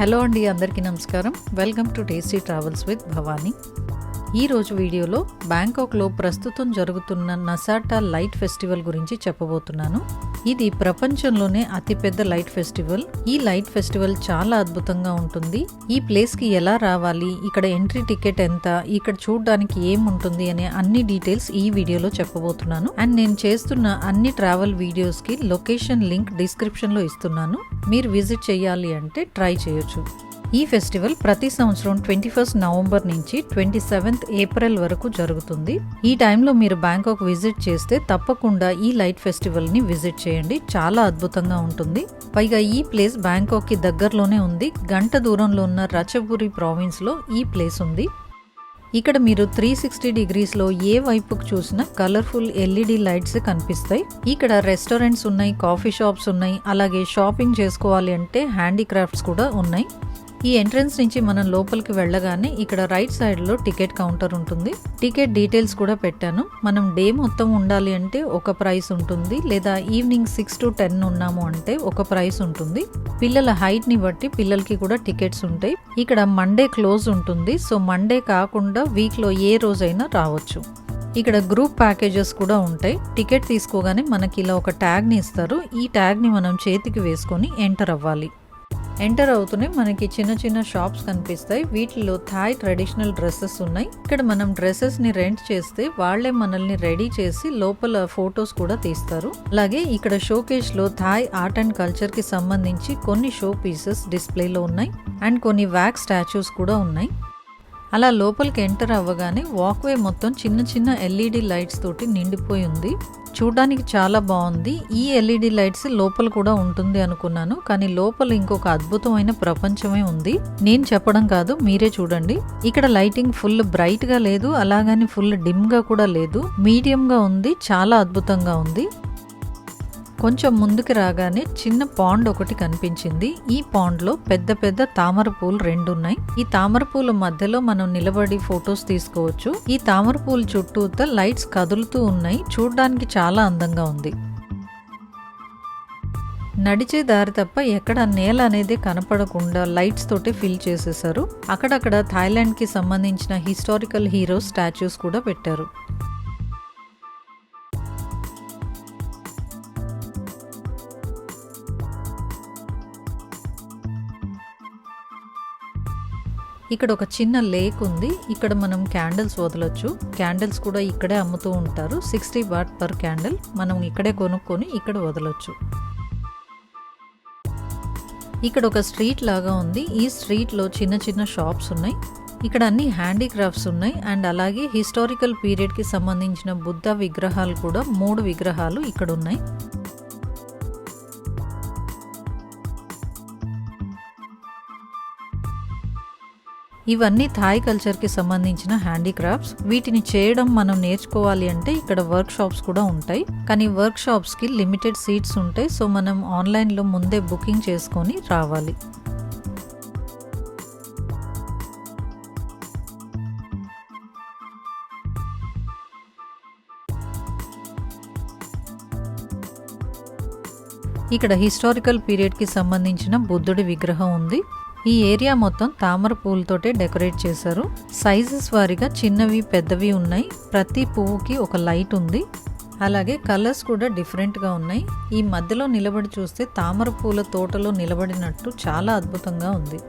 Hello అండి, అందరికీ నమస్కారం. Welcome to tasty travels with Bhavani. ఈ రోజు వీడియోలో బ్యాంకాక్లో ప్రస్తుతం జరుగుతున్న నసాటా లైట్ ఫెస్టివల్ గురించి చెప్పబోతున్నాను. ఇది ప్రపంచంలోనే అతిపెద్ద లైట్ ఫెస్టివల్. ఈ లైట్ ఫెస్టివల్ చాలా అద్భుతంగా ఉంటుంది. ఈ ప్లేస్కి ఎలా రావాలి, ఇక్కడ ఎంట్రీ టికెట్ ఎంత, ఇక్కడ చూడడానికి ఏముంటుంది అనే అన్ని డీటెయిల్స్ ఈ వీడియోలో చెప్పబోతున్నాను. అండ్ నేను చేస్తున్న అన్ని ట్రావెల్ వీడియోస్కి లొకేషన్ లింక్ డిస్క్రిప్షన్లో ఇస్తున్నాను. మీరు విజిట్ చేయాలి అంటే ట్రై చేయొచ్చు. ఈ ఫెస్టివల్ ప్రతి సంవత్సరం 21 నవంబర్ నుంచి 27 ఏప్రిల్ వరకు జరుగుతుంది. ఈ టైంలో మీరు బ్యాంకాక్ విజిట్ చేస్తే తప్పకుండా ఈ లైట్ ఫెస్టివల్ ని విజిట్ చేయండి. చాలా అద్భుతంగా ఉంటుంది. పైగా ఈ ప్లేస్ బ్యాంకాక్ కి దగ్గరలోనే ఉంది. గంట దూరంలో ఉన్న రచబురి ప్రావిన్స్ లో ఈ ప్లేస్ ఉంది. ఇక్కడ మీరు 360 డిగ్రీస్లో ఏ వైపుకు చూసినా కలర్ఫుల్ ఎల్ఈడి లైట్స్ కనిపిస్తాయి. ఇక్కడ రెస్టారెంట్స్ ఉన్నాయి, కాఫీ షాప్స్ ఉన్నాయి, అలాగే షాపింగ్ చేసుకోవాలి అంటే హ్యాండీక్రాఫ్ట్స్ కూడా ఉన్నాయి. ఈ ఎంట్రన్స్ నుంచి మనం లోపలికి వెళ్ళగానే ఇక్కడ రైట్ సైడ్ లో టికెట్ కౌంటర్ ఉంటుంది. టికెట్ డీటెయిల్స్ కూడా పెట్టాను. మనం డే మొత్తం ఉండాలి అంటే ఒక ప్రైస్ ఉంటుంది, లేదా ఈవినింగ్ 6 to 10 ఉన్నాము అంటే ఒక ప్రైస్ ఉంటుంది. పిల్లల హైట్ ని బట్టి పిల్లలకి కూడా టికెట్స్ ఉంటాయి. ఇక్కడ మండే క్లోజ్ ఉంటుంది. సో మండే కాకుండా వీక్ లో ఏ రోజైనా రావచ్చు. ఇక్కడ గ్రూప్ ప్యాకేజెస్ కూడా ఉంటాయి. టికెట్ తీసుకోగానే మనకి ఇలా ఒక ట్యాగ్ ని ఇస్తారు. ఈ ట్యాగ్ ని మనం చేతికి వేసుకొని ఎంటర్ అవ్వాలి. ఎంటర్ అవుతూనే మనకి చిన్న చిన్న షాప్స్ కనిపిస్తాయి. వీటిలో థాయ్ ట్రెడిషనల్ డ్రెస్సెస్ ఉన్నాయి. ఇక్కడ మనం డ్రెస్సెస్ ని రెంట్ చేస్తే వాళ్లే మనల్ని రెడీ చేసి లోపల ఫొటోస్ కూడా తీస్తారు. అలాగే ఇక్కడ షోకేస్ లో థాయ్ ఆర్ట్ అండ్ కల్చర్ కి సంబంధించి కొన్ని షో పీసెస్ డిస్ప్లేలో ఉన్నాయి. అండ్ కొన్ని వ్యాక్స్ స్టాచ్యూస్ కూడా ఉన్నాయి. అలా లోపలికి ఎంటర్ అవ్వగానే వాక్వే మొత్తం చిన్న చిన్న ఎల్ఈడి లైట్స్ తోటి నిండిపోయి ఉంది. చూడడానికి చాలా బాగుంది. ఈ ఎల్ఈడి లైట్స్ లోపల కూడా ఉంటుంది అనుకున్నాను, కానీ లోపల ఇంకొక అద్భుతమైన ప్రపంచమే ఉంది. నేను చెప్పడం కాదు, మీరే చూడండి. ఇక్కడ లైటింగ్ ఫుల్ బ్రైట్ గా లేదు, అలాగని ఫుల్ డిమ్ గా కూడా లేదు, మీడియం గా ఉంది. చాలా అద్భుతంగా ఉంది. కొంచెం ముందుకు రాగానే చిన్న పాండ్ ఒకటి కనిపించింది. ఈ పాండ్ లో పెద్ద పెద్ద తామర పూలు 2 ఉన్నాయి. ఈ తామర పూల మధ్యలో మనం నిలబడి ఫొటోస్ తీసుకోవచ్చు. ఈ తామర పూల చుట్టూతా లైట్స్ కదులుతూ ఉన్నాయి. చూడడానికి చాలా అందంగా ఉంది. నడిచే దారి తప్ప ఎక్కడ నేల అనేది కనపడకుండా లైట్స్ తోటి ఫిల్ చేసేసారు. అక్కడక్కడ థాయిలాండ్ కి సంబంధించిన హిస్టారికల్ హీరోస్ స్టాచ్యూస్ కూడా పెట్టారు. ఇక్కడ ఒక చిన్న లేక్ ఉంది. ఇక్కడ మనం క్యాండిల్స్ వదలొచ్చు. క్యాండిల్స్ కూడా ఇక్కడే అమ్ముతూ ఉంటారు. 60 బాట్ పర్ క్యాండిల్. మనం ఇక్కడే కొనుక్కొని ఇక్కడ వదలొచ్చు. ఇక్కడ ఒక స్ట్రీట్ లాగా ఉంది. ఈ స్ట్రీట్ లో చిన్న చిన్న షాప్స్ ఉన్నాయి. ఇక్కడ అన్ని హ్యాండీక్రాఫ్ట్స్ ఉన్నాయి. అండ్ అలాగే హిస్టారికల్ పీరియడ్ కి సంబంధించిన బుద్ధ విగ్రహాలు కూడా 3 విగ్రహాలు ఇక్కడ ఉన్నాయి. ఇవన్నీ థాయ్ కల్చర్ కి సంబంధించిన హ్యాండీక్రాఫ్ట్స్. వీటిని చేయడం మనం నేర్చుకోవాలి అంటే ఇక్కడ వర్క్ షాప్స్ కూడా ఉంటాయి. కానీ వర్క్ షాప్స్ కి లిమిటెడ్ సీట్స్ ఉంటాయి. సో మనం ఆన్లైన్ లో ముందే బుకింగ్ చేసుకొని రావాలి. ఇక్కడ హిస్టారికల్ పీరియడ్ కి సంబంధించిన బుద్ధుడి విగ్రహం ఉంది. ఈ ఏరియా మొత్తం తామర పూలతోటే డెకరేట్ చేశారు. సైజెస్ వారీగా చిన్నవి పెద్దవి ఉన్నాయి. ప్రతి పువ్వుకి ఒక లైట్ ఉంది. అలాగే కలర్స్ కూడా డిఫరెంట్ గా ఉన్నాయి. ఈ మధ్యలో నిలబడి చూస్తే తామర పూల తోటలో నిలబడినట్టు చాలా అద్భుతంగా ఉంది.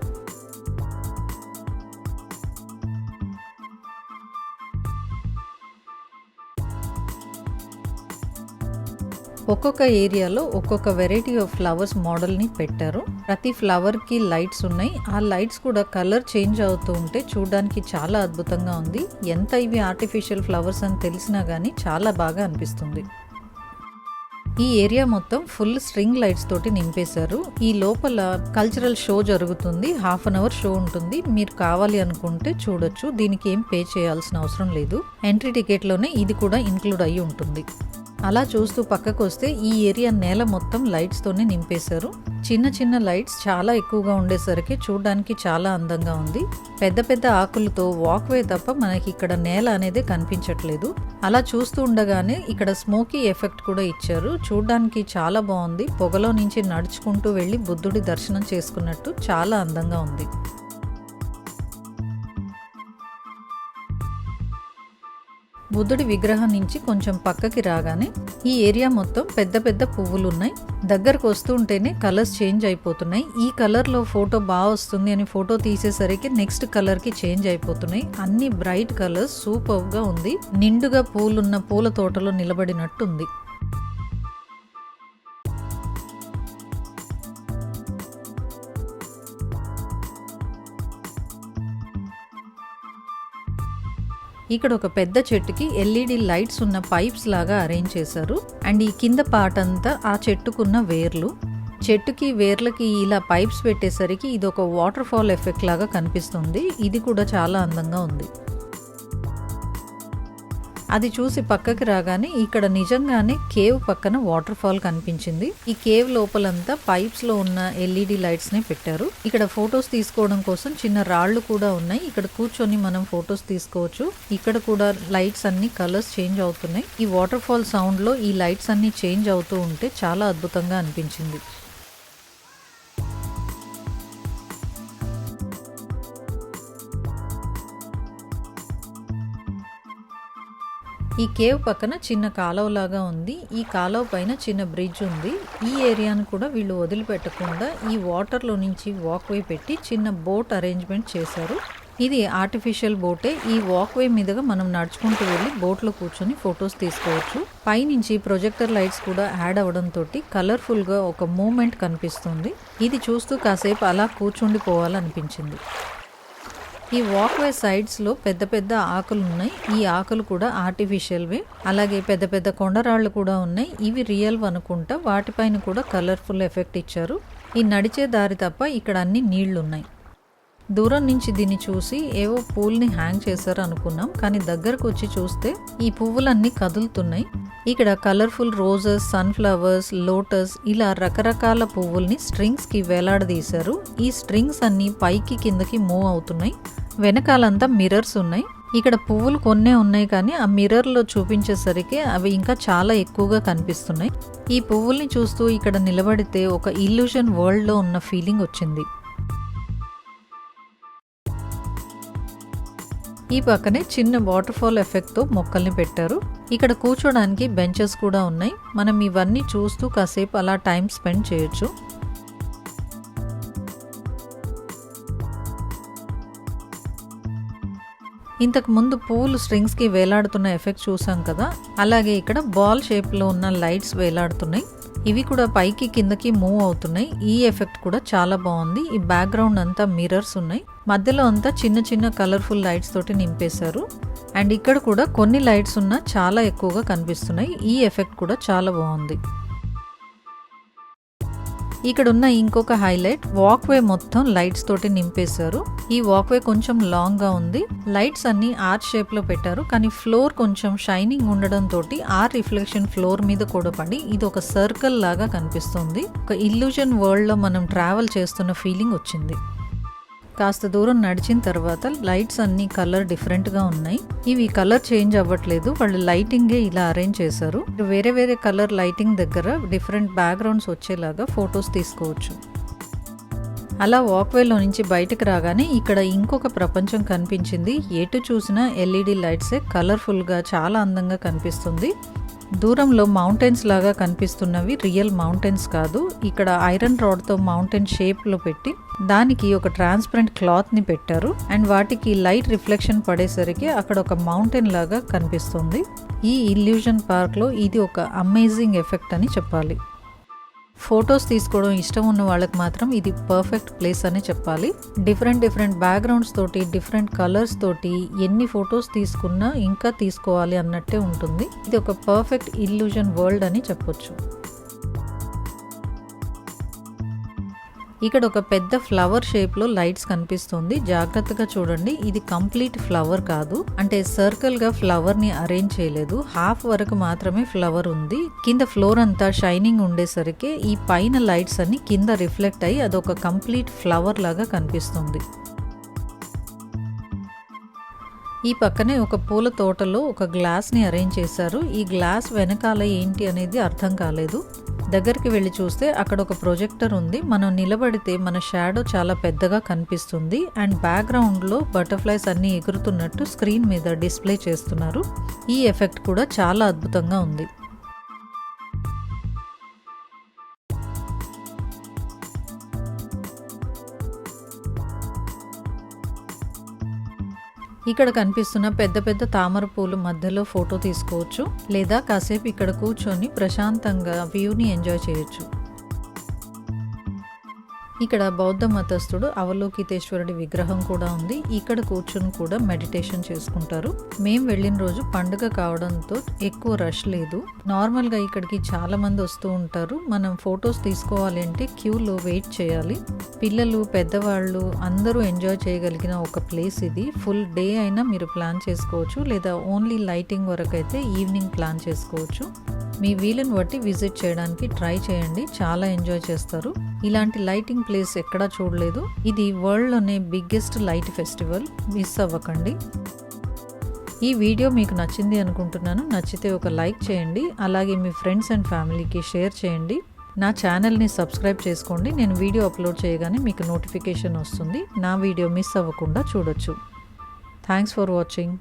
ఒక్కొక్క ఏరియాలో ఒక్కొక్క వెరైటీ ఆఫ్ ఫ్లవర్స్ మోడల్ ని పెట్టారు. ప్రతి ఫ్లవర్ కి లైట్స్ ఉన్నాయి. ఆ లైట్స్ కూడా కలర్ చేంజ్ అవుతూ ఉంటే చూడడానికి చాలా అద్భుతంగా ఉంది. ఎంత ఇవి ఆర్టిఫిషియల్ ఫ్లవర్స్ అని తెలిసినా గానీ చాలా బాగా అనిపిస్తుంది. ఈ ఏరియా మొత్తం ఫుల్ స్ట్రింగ్ లైట్స్ తోటి నింపేశారు. ఈ లోపల కల్చరల్ షో జరుగుతుంది. 1/2 అవర్ షో ఉంటుంది. మీరు కావాలి అనుకుంటే చూడొచ్చు. దీనికి ఏం పే చేయాల్సిన అవసరం లేదు. ఎంట్రీ టికెట్ లోనే ఇది కూడా ఇంక్లూడ్ అయ్యి ఉంటుంది. అలా చూస్తూ పక్కకు వస్తే ఈ ఏరియా నేల మొత్తం లైట్స్తోనే నింపేశారు. చిన్న చిన్న లైట్స్ చాలా ఎక్కువగా ఉండేసరికి చూడడానికి చాలా అందంగా ఉంది. పెద్ద పెద్ద ఆకులతో వాక్వే తప్ప మనకి ఇక్కడ నేల అనేది కనిపించట్లేదు. అలా చూస్తూ ఉండగానే ఇక్కడ స్మోకీ ఎఫెక్ట్ కూడా ఇచ్చారు. చూడడానికి చాలా బాగుంది. పొగలో నుంచి నడుచుకుంటూ వెళ్ళి బుద్ధుడి దర్శనం చేసుకున్నట్టు చాలా అందంగా ఉంది. బుద్ధుడి విగ్రహం నుంచి కొంచెం పక్కకి రాగానే ఈ ఏరియా మొత్తం పెద్ద పెద్ద పువ్వులు ఉన్నాయి. దగ్గరకు వస్తూ ఉంటేనే కలర్స్ చేంజ్ అయిపోతున్నాయి. ఈ కలర్లో ఫోటో బాగా వస్తుంది అని ఫోటో తీసేసరికి నెక్స్ట్ కలర్కి చేంజ్ అయిపోతున్నాయి. అన్ని బ్రైట్ కలర్స్, సూపర్గా ఉంది. నిండుగా పూలున్న పూల తోటలో నిలబడినట్టు ఉంది. ఇక్కడ ఒక పెద్ద చెట్టుకి ఎల్ఈడి లైట్స్ ఉన్న పైప్స్ లాగా అరేంజ్ చేశారు. అండ్ ఈ కింద పార్ట్ అంతా ఆ చెట్టుకున్న వేర్లు. చెట్టుకి వేర్లకి ఇలా పైప్స్ పెట్టేసరికి ఇది ఒక వాటర్ ఫాల్ ఎఫెక్ట్ లాగా కనిపిస్తుంది. ఇది కూడా చాలా అందంగా ఉంది. అది చూసి పక్కకి రాగానే ఇక్కడ నిజంగానే కేవ్ పక్కన వాటర్ ఫాల్ కనిపించింది. ఈ కేవ్ లోపలంతా పైప్స్ లో ఉన్న ఎల్ఈడి లైట్స్ ని పెట్టారు. ఇక్కడ ఫొటోస్ తీసుకోవడం కోసం చిన్న రాళ్లు కూడా ఉన్నాయి. ఇక్కడ కూర్చొని మనం ఫొటోస్ తీసుకోవచ్చు. ఇక్కడ కూడా లైట్స్ అన్ని కలర్స్ చేంజ్ అవుతున్నాయి. ఈ వాటర్ ఫాల్ సౌండ్ లో ఈ లైట్స్ అన్ని చేంజ్ అవుతూ ఉంటే చాలా అద్భుతంగా అనిపించింది. ఈ కేవ్ పక్కన చిన్న కాలువలాగా ఉంది. ఈ కాలువ పైన చిన్న బ్రిడ్జ్ ఉంది. ఈ ఏరియాను కూడా వీళ్ళు వదిలిపెట్టకుండా ఈ వాటర్లో నుంచి వాక్వే పెట్టి చిన్న బోట్ అరేంజ్మెంట్ చేశారు. ఇది ఆర్టిఫిషియల్ బోటే. ఈ వాక్వే మీదుగా మనం నడుచుకుంటూ వెళ్ళి బోట్లో కూర్చొని ఫొటోస్ తీసుకోవచ్చు. పైనుంచి ప్రొజెక్టర్ లైట్స్ కూడా యాడ్ అవడంతో కలర్ఫుల్గా ఒక మూమెంట్ కనిపిస్తుంది. ఇది చూస్తూ కాసేపు అలా కూర్చుండిపోవాలనిపించింది. ఈ వాక్వే సైడ్స్లో పెద్ద పెద్ద ఆకులు ఉన్నాయి. ఈ ఆకులు కూడా ఆర్టిఫిషియల్వే. అలాగే పెద్ద పెద్ద కొండరాళ్ళు కూడా ఉన్నాయి. ఇవి రియల్ అనుకుంటా. వాటిపైన కూడా కలర్ఫుల్ ఎఫెక్ట్ ఇచ్చారు. ఈ నడిచే దారి తప్ప ఇక్కడ అన్ని నీళ్లున్నాయి. దూరం నుంచి దీన్ని చూసి ఏవో పూల్ని హ్యాంగ్ చేశారు అనుకున్నాం. కానీ దగ్గరకు వచ్చి చూస్తే ఈ పువ్వులన్నీ కదులుతున్నాయి. ఇక్కడ కలర్ఫుల్ రోజెస్, సన్ఫ్లవర్స్, లోటస్ ఇలా రకరకాల పువ్వుల్ని స్ట్రింగ్స్కి వేలాడదీశారు. ఈ స్ట్రింగ్స్ అన్ని పైకి కిందకి మూవ్ అవుతున్నాయి. వెనకాలంతా మిర్రర్స్ ఉన్నాయి. ఇక్కడ పువ్వులు కొన్నే ఉన్నాయి కానీ ఆ మిర్రర్లో చూపించేసరికి అవి ఇంకా చాలా ఎక్కువగా కనిపిస్తున్నాయి. ఈ పువ్వుల్ని చూస్తూ ఇక్కడ నిలబడితే ఒక ఇల్యూషన్ వరల్డ్లో ఉన్న ఫీలింగ్ వచ్చింది. ఈ పక్కనే చిన్న వాటర్ ఫాల్ ఎఫెక్ట్తో మొక్కల్ని పెట్టారు. ఇక్కడ కూర్చోడానికి బెంచెస్ కూడా ఉన్నాయి. మనం ఇవన్నీ చూస్తూ కాసేపు అలా టైం స్పెండ్ చేయొచ్చు. ఇంతకు ముందు పూలు స్ట్రింగ్స్కి వేలాడుతున్న ఎఫెక్ట్ చూసాం కదా, అలాగే ఇక్కడ బాల్ షేప్లో ఉన్న లైట్స్ వేలాడుతున్నాయి. ఇవి కూడా పైకి కిందకి మూవ్ అవుతున్నాయి. ఈ ఎఫెక్ట్ కూడా చాలా బాగుంది. ఈ బ్యాక్గ్రౌండ్ అంతా మిర్రర్స్ ఉన్నాయి. మధ్యలో అంతా చిన్న చిన్న కలర్ఫుల్ లైట్స్ తోటి నింపేశారు. అండ్ ఇక్కడ కూడా కొన్ని లైట్స్ ఉన్నా చాలా ఎక్కువగా కనిపిస్తున్నాయి. ఈ ఎఫెక్ట్ కూడా చాలా బాగుంది. ఇక్కడ ఉన్న ఇంకొక హైలైట్, వాక్వే మొత్తం లైట్స్ తోటి నింపేశారు. ఈ వాక్వే కొంచెం లాంగ్ గా ఉంది. లైట్స్ అన్ని ఆర్చ్ షేప్ లో పెట్టారు. కానీ ఫ్లోర్ కొంచెం షైనింగ్ ఉండడం తోటి ఆ రిఫ్లెక్షన్ ఫ్లోర్ మీద కూడా పడి ఇది ఒక సర్కిల్ లాగా కనిపిస్తుంది. ఒక ఇల్యూజన్ వరల్డ్ లో మనం ట్రావెల్ చేస్తున్న ఫీలింగ్ వచ్చింది. కాస్త దూరం నడిచిన తర్వాత లైట్స్ అన్ని కలర్ డిఫరెంట్ గా ఉన్నాయి. ఇవి కలర్ చేంజ్ అవ్వట్లేదు, వాళ్ళు లైటింగే ఇలా అరేంజ్ చేశారు. వేరే వేరే కలర్ లైటింగ్ దగ్గర డిఫరెంట్ బ్యాక్గ్రౌండ్స్ వచ్చేలాగా ఫొటోస్ తీసుకోవచ్చు. అలా వాక్వేలో నుంచి బయటకు రాగానే ఇక్కడ ఇంకొక ప్రపంచం కనిపించింది. ఎటు చూసినా ఎల్ఈడి లైట్సే, కలర్ఫుల్గా చాలా అందంగా కనిపిస్తుంది. దూరంలో మౌంటైన్స్ లాగా కనిపిస్తున్నవి రియల్ మౌంటైన్స్ కాదు. ఇక్కడ ఐరన్ రాడ్తో మౌంటైన్ షేప్లో పెట్టి దానికి ఒక ట్రాన్స్పరెంట్ క్లాత్ని పెట్టారు. అండ్ వాటికి లైట్ రిఫ్లెక్షన్ పడేసరికి అక్కడ ఒక మౌంటైన్ లాగా కనిపిస్తుంది. ఈ ఇల్యూజన్ పార్క్లో ఇది ఒక అమేజింగ్ ఎఫెక్ట్ అని చెప్పాలి. ఫొటోస్ తీసుకోవడం ఇష్టం ఉన్న వాళ్ళకి మాత్రం ఇది పర్ఫెక్ట్ ప్లేస్ అని చెప్పాలి. డిఫరెంట్ బ్యాక్గ్రౌండ్స్ తోటి, డిఫరెంట్ కలర్స్ తోటి ఎన్ని ఫొటోస్ తీసుకున్నా ఇంకా తీసుకోవాలి అన్నట్టే ఉంటుంది. ఇది ఒక పర్ఫెక్ట్ ఇల్యూజన్ వరల్డ్ అని చెప్పొచ్చు. ఇక్కడ ఒక పెద్ద ఫ్లవర్ షేప్లో లైట్స్ కనిపిస్తుంది. జాగ్రత్తగా చూడండి, ఇది కంప్లీట్ ఫ్లవర్ కాదు, అంటే సర్కిల్గా ఫ్లవర్ని అరేంజ్ చేయలేదు, హాఫ్ వరకు మాత్రమే ఫ్లవర్ ఉంది. కింద ఫ్లోర్ అంతా షైనింగ్ ఉండేసరికి ఈ పైన లైట్స్ అన్ని కింద రిఫ్లెక్ట్ అయ్యి అదొక కంప్లీట్ ఫ్లవర్ లాగా కనిపిస్తుంది. ఈ పక్కనే ఒక పూల తోటలో ఒక గ్లాస్ని అరేంజ్ చేశారు. ఈ గ్లాస్ వెనకాల ఏంటి అనేది అర్థం కాలేదు. దగ్గరికి వెళ్ళి చూస్తే అక్కడ ఒక ప్రొజెక్టర్ ఉంది. మనం నిలబడితే మన షాడో చాలా పెద్దగా కనిపిస్తుంది. అండ్ బ్యాక్గ్రౌండ్లో బటర్ఫ్లైస్ అన్నీ ఎగురుతున్నట్టు స్క్రీన్ మీద డిస్ప్లే చేస్తున్నారు. ఈ ఎఫెక్ట్ కూడా చాలా అద్భుతంగా ఉంది. ఇక్కడ కనిపిస్తున్న పెద్ద పెద్ద తామర పూలు మధ్యలో ఫోటో తీసుకోవచ్చు, లేదా కాసేపు ఇక్కడ కూర్చొని ప్రశాంతంగా వ్యూని ఎంజాయ్ చేయొచ్చు. ఇక్కడ బౌద్ధ మతస్థుడు అవలోకితేశ్వరుడి విగ్రహం కూడా ఉంది. ఇక్కడ కూర్చొని కూడా మెడిటేషన్ చేసుకుంటారు. మేము వెళ్ళిన రోజు పండుగ కావడంతో ఎక్కువ రష్ లేదు. నార్మల్గా ఇక్కడికి చాలా మంది వస్తూ ఉంటారు. మనం ఫొటోస్ తీసుకోవాలి అంటే క్యూలో వెయిట్ చేయాలి. పిల్లలు, పెద్దవాళ్ళు అందరూ ఎంజాయ్ చేయగలిగిన ఒక ప్లేస్ ఇది. ఫుల్ డే అయినా మీరు ప్లాన్ చేసుకోవచ్చు, లేదా ఓన్లీ లైటింగ్ వరకు అయితే ఈవినింగ్ ప్లాన్ చేసుకోవచ్చు. మీ వీలుని బట్టి విజిట్ చేయడానికి ట్రై చేయండి, చాలా ఎంజాయ్ చేస్తారు. ఇలాంటి లైటింగ్ ప్లేస్ ఎక్కడా చూడలేదు. ఇది వరల్డ్లోనే బిగ్గెస్ట్ లైట్ ఫెస్టివల్, మిస్ అవ్వకండి. ఈ వీడియో మీకు నచ్చింది అనుకుంటున్నాను. నచ్చితే ఒక లైక్ చేయండి, అలాగే మీ ఫ్రెండ్స్ అండ్ ఫ్యామిలీకి షేర్ చేయండి. నా ఛానల్ని సబ్స్క్రైబ్ చేసుకోండి. నేను వీడియో అప్లోడ్ చేయగానే మీకు నోటిఫికేషన్ వస్తుంది. నా వీడియో మిస్ అవ్వకుండా చూడొచ్చు. Thanks for watching.